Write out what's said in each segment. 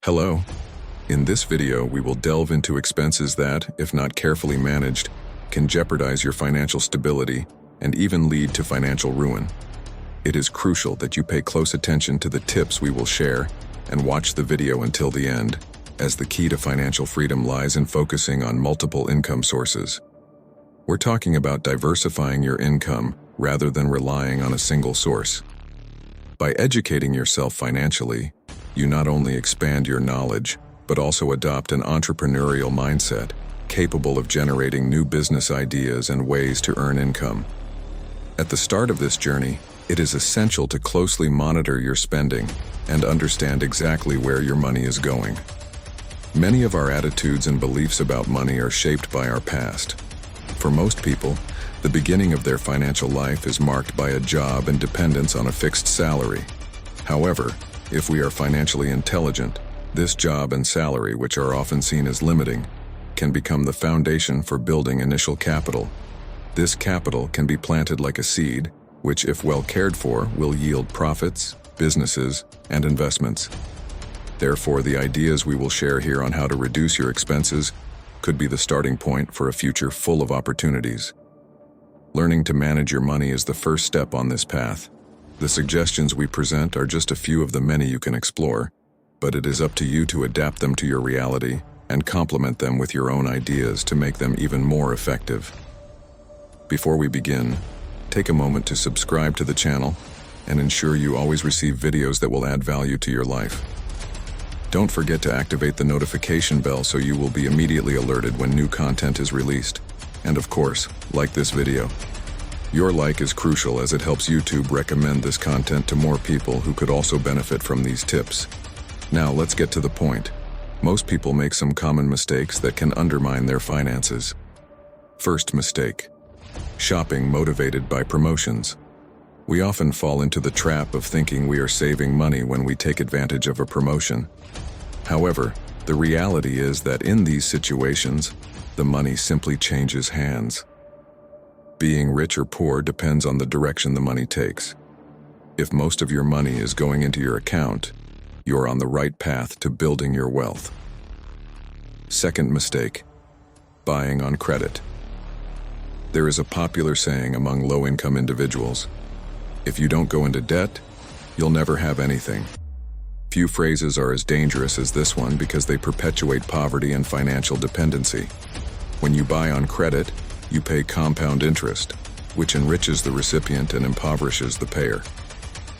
Hello. In this video, we will delve into expenses that, if not carefully managed, can jeopardize your financial stability and even lead to financial ruin. It is crucial that you pay close attention to the tips we will share and watch the video until the end, as the key to financial freedom lies in focusing on multiple income sources. We're talking about diversifying your income rather than relying on a single source. By educating yourself financially, you not only expand your knowledge, but also adopt an entrepreneurial mindset, capable of generating new business ideas and ways to earn income. At the start of this journey, it is essential to closely monitor your spending and understand exactly where your money is going. Many of our attitudes and beliefs about money are shaped by our past. For most people, the beginning of their financial life is marked by a job and dependence on a fixed salary. However, if we are financially intelligent, this job and salary, which are often seen as limiting, can become the foundation for building initial capital. This capital can be planted like a seed, which, if well cared for, will yield profits, businesses, and investments. Therefore, the ideas we will share here on how to reduce your expenses could be the starting point for a future full of opportunities. Learning to manage your money is the first step on this path. The suggestions we present are just a few of the many you can explore, but it is up to you to adapt them to your reality and complement them with your own ideas to make them even more effective. Before we begin, take a moment to subscribe to the channel and ensure you always receive videos that will add value to your life. Don't forget to activate the notification bell so you will be immediately alerted when new content is released. And of course, like this video. Your like is crucial as it helps YouTube recommend this content to more people who could also benefit from these tips. Now let's get to the point. Most people make some common mistakes that can undermine their finances. First mistake: shopping motivated by promotions. We often fall into the trap of thinking we are saving money when we take advantage of a promotion. However, the reality is that in these situations, the money simply changes hands. Being rich or poor depends on the direction the money takes. If most of your money is going into your account, you're on the right path to building your wealth. Second mistake: buying on credit. There is a popular saying among low-income individuals: if you don't go into debt, you'll never have anything. Few phrases are as dangerous as this one because they perpetuate poverty and financial dependency. When you buy on credit, you pay compound interest, which enriches the recipient and impoverishes the payer.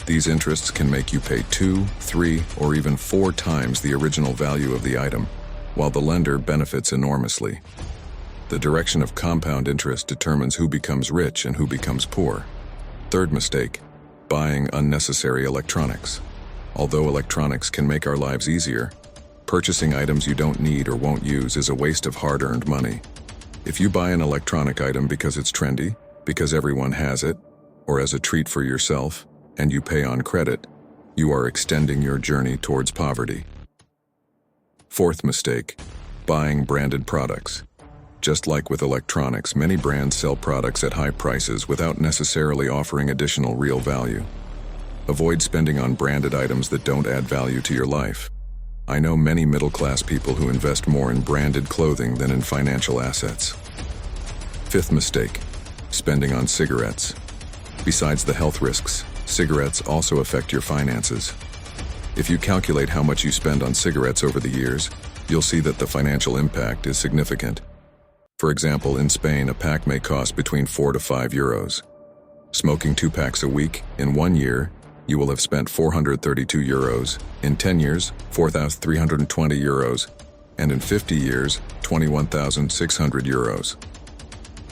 These interests can make you pay 2, 3, or even 4 times the original value of the item, while the lender benefits enormously. The direction of compound interest determines who becomes rich and who becomes poor. Third mistake: buying unnecessary electronics. Although electronics can make our lives easier, purchasing items you don't need or won't use is a waste of hard-earned money. If you buy an electronic item because it's trendy, because everyone has it, or as a treat for yourself, and you pay on credit, you are extending your journey towards poverty. Fourth mistake: buying branded products. Just like with electronics, many brands sell products at high prices without necessarily offering additional real value. Avoid spending on branded items that don't add value to your life. I know many middle-class people who invest more in branded clothing than in financial assets. Fifth mistake: spending on cigarettes. Besides the health risks, cigarettes also affect your finances. If you calculate how much you spend on cigarettes over the years, you'll see that the financial impact is significant. For example, in Spain, a pack may cost between 4 to 5 euros. Smoking 2 packs a week, in 1 year, you will have spent 432 euros, in 10 years, 4,320 euros, and in 50 years, 21,600 euros.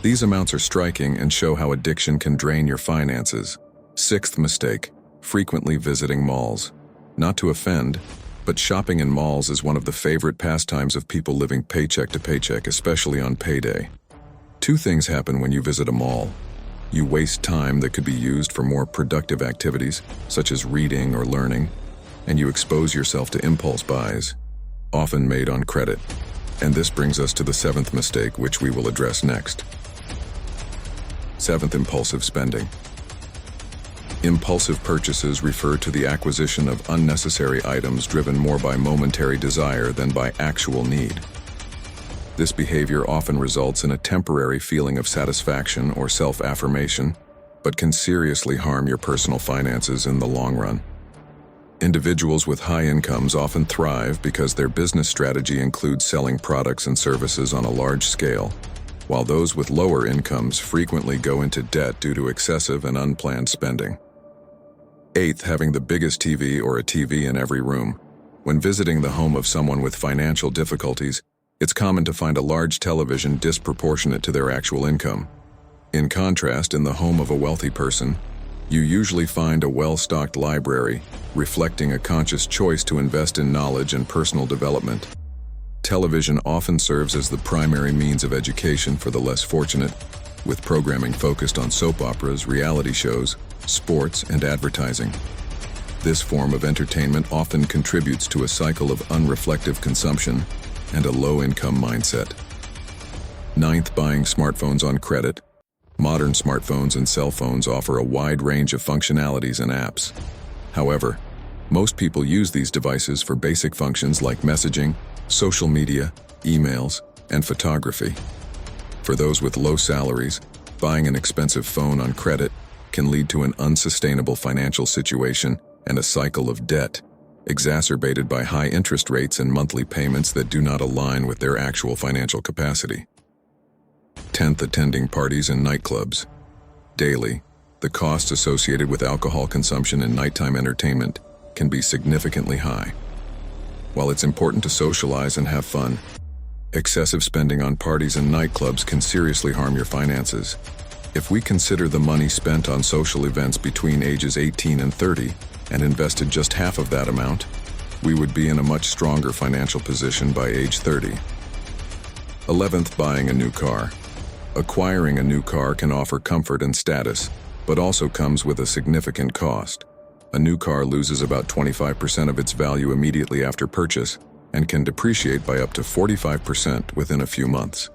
These amounts are striking and show how addiction can drain your finances. Sixth mistake: frequently visiting malls. Not to offend, but shopping in malls is one of the favorite pastimes of people living paycheck to paycheck, especially on payday. 2 things happen when you visit a mall. You waste time that could be used for more productive activities, such as reading or learning, and you expose yourself to impulse buys, often made on credit. And this brings us to the 7th mistake, which we will address next. 7th: impulsive spending. Impulsive purchases refer to the acquisition of unnecessary items driven more by momentary desire than by actual need. This behavior often results in a temporary feeling of satisfaction or self-affirmation, but can seriously harm your personal finances in the long run. Individuals with high incomes often thrive because their business strategy includes selling products and services on a large scale, while those with lower incomes frequently go into debt due to excessive and unplanned spending. Eighth, having the biggest TV or a TV in every room. When visiting the home of someone with financial difficulties, it's common to find a large television disproportionate to their actual income. In contrast, in the home of a wealthy person, you usually find a well-stocked library, reflecting a conscious choice to invest in knowledge and personal development. Television often serves as the primary means of education for the less fortunate, with programming focused on soap operas, reality shows, sports, and advertising. This form of entertainment often contributes to a cycle of unreflective consumption and a low-income mindset. Ninth, buying smartphones on credit. Modern smartphones and cell phones offer a wide range of functionalities and apps. However, most people use these devices for basic functions like messaging, social media, emails, and photography. For those with low salaries, buying an expensive phone on credit can lead to an unsustainable financial situation and a cycle of debt, exacerbated by high interest rates and monthly payments that do not align with their actual financial capacity. 10th, attending parties and nightclubs. Daily, the costs associated with alcohol consumption and nighttime entertainment can be significantly high. While it's important to socialize and have fun, excessive spending on parties and nightclubs can seriously harm your finances. If we consider the money spent on social events between ages 18 and 30 and invested just half of that amount, we would be in a much stronger financial position by age 30. 11th, buying a new car. Acquiring a new car can offer comfort and status, but also comes with a significant cost. A new car loses about 25% of its value immediately after purchase and can depreciate by up to 45% within a few months.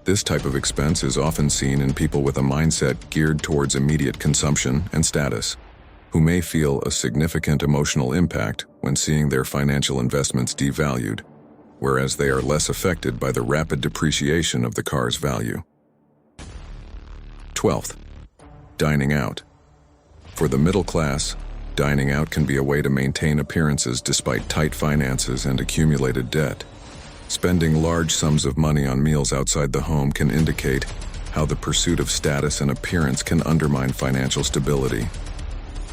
This type of expense is often seen in people with a mindset geared towards immediate consumption and status, who may feel a significant emotional impact when seeing their financial investments devalued, whereas they are less affected by the rapid depreciation of the car's value. 12th, dining out. For the middle class, dining out can be a way to maintain appearances despite tight finances and accumulated debt. Spending large sums of money on meals outside the home can indicate how the pursuit of status and appearance can undermine financial stability.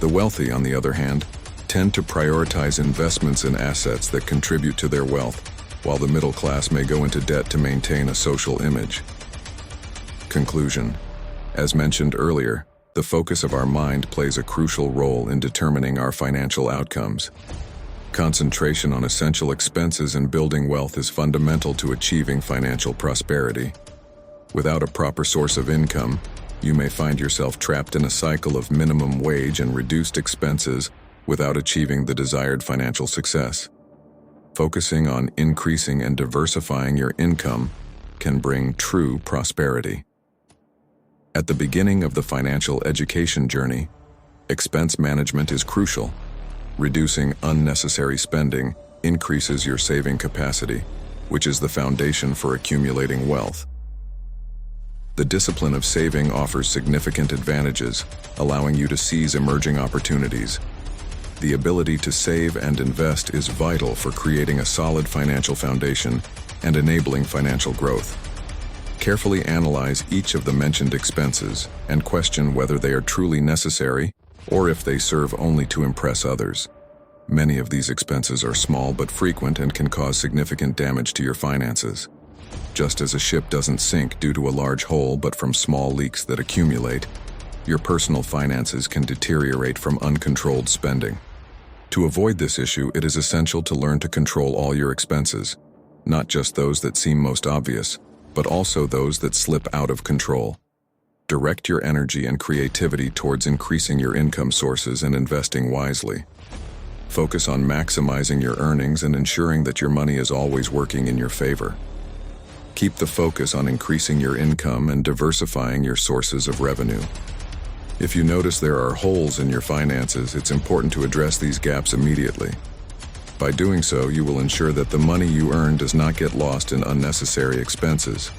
The wealthy, on the other hand, tend to prioritize investments in assets that contribute to their wealth, while the middle class may go into debt to maintain a social image. Conclusion. As mentioned earlier, the focus of our mind plays a crucial role in determining our financial outcomes. Concentration on essential expenses and building wealth is fundamental to achieving financial prosperity. Without a proper source of income, you may find yourself trapped in a cycle of minimum wage and reduced expenses without achieving the desired financial success. Focusing on increasing and diversifying your income can bring true prosperity. At the beginning of the financial education journey, expense management is crucial. Reducing unnecessary spending increases your saving capacity, which is the foundation for accumulating wealth. The discipline of saving offers significant advantages, allowing you to seize emerging opportunities. The ability to save and invest is vital for creating a solid financial foundation and enabling financial growth. Carefully analyze each of the mentioned expenses and question whether they are truly necessary or if they serve only to impress others. Many of these expenses are small but frequent and can cause significant damage to your finances. Just as a ship doesn't sink due to a large hole but from small leaks that accumulate, your personal finances can deteriorate from uncontrolled spending. To avoid this issue, it is essential to learn to control all your expenses, not just those that seem most obvious, but also those that slip out of control. Direct your energy and creativity towards increasing your income sources and investing wisely. Focus on maximizing your earnings and ensuring that your money is always working in your favor. Keep the focus on increasing your income and diversifying your sources of revenue. If you notice there are holes in your finances, it's important to address these gaps immediately. By doing so, you will ensure that the money you earn does not get lost in unnecessary expenses.